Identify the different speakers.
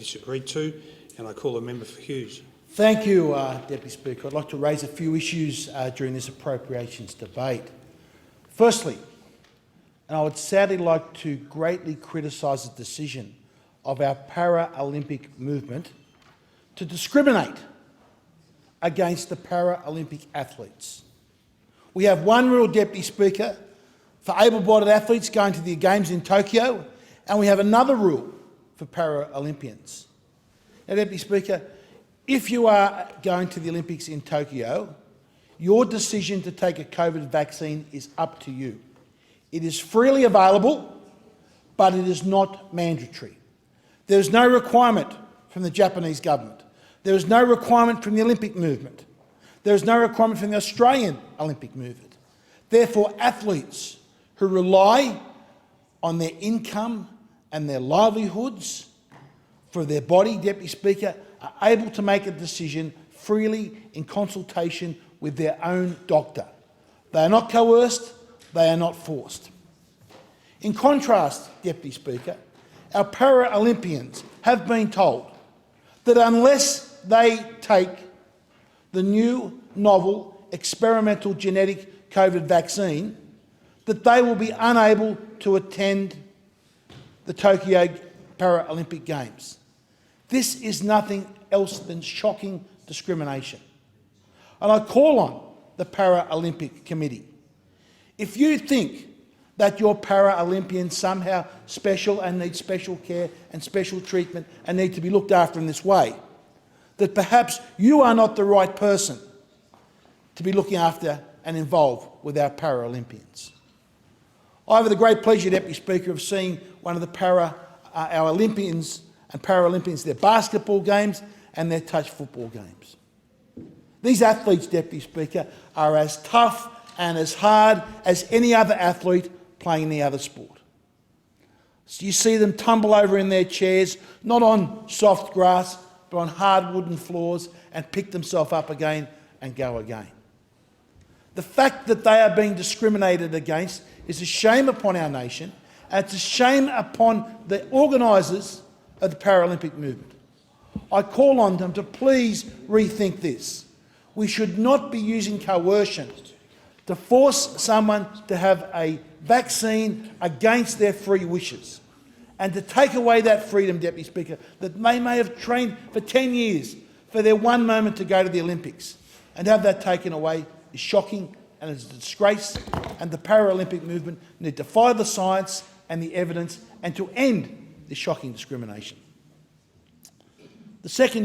Speaker 1: It's agreed to, and I call the member for Hughes.
Speaker 2: Thank you, Deputy Speaker. I'd like to raise a few issues during this appropriations debate. Firstly, and I would sadly like to greatly criticise the decision of our Paralympic movement to discriminate against the Paralympic athletes. We have one rule, Deputy Speaker, for able-bodied athletes going to the Games in Tokyo, and we have another rule for Paralympians. Now, Deputy Speaker, if you are going to the Olympics in Tokyo, your decision to take a COVID vaccine is up to you. It is freely available, but it is not mandatory. There is no requirement from the Japanese government. There is no requirement from the Olympic movement. There is no requirement from the Australian Olympic movement. Therefore, athletes who rely on their income and their livelihoods for their body, Deputy Speaker, are able to make a decision freely in consultation with their own doctor. They are not coerced, they are not forced. In contrast, Deputy Speaker, our Paralympians have been told that unless they take the new, novel, experimental genetic COVID vaccine, that they will be unable to attend the Tokyo Paralympic Games. This is nothing else than shocking discrimination. And I call on the Paralympic Committee. If you think that your Paralympians somehow special and need special care and special treatment and need to be looked after in this way, that perhaps you are not the right person to be looking after and involved with our Paralympians. I have the great pleasure, Deputy Speaker, of seeing one of our Olympians and Paralympians, their basketball games and their touch football games. These athletes, Deputy Speaker, are as tough and as hard as any other athlete playing any other sport. So you see them tumble over in their chairs, not on soft grass, but on hard wooden floors, and pick themselves up again and go again. The fact that they are being discriminated against is a shame upon our nation, and it's a shame upon the organisers of the Paralympic movement. I call on them to please rethink this. We should not be using coercion to force someone to have a vaccine against their free wishes, and to take away that freedom, Deputy Speaker, that they may have trained for 10 years for their one moment to go to the Olympics, and have that taken away is shocking and is a disgrace, and the Paralympic movement need to follow the science and the evidence and to end this shocking discrimination. The second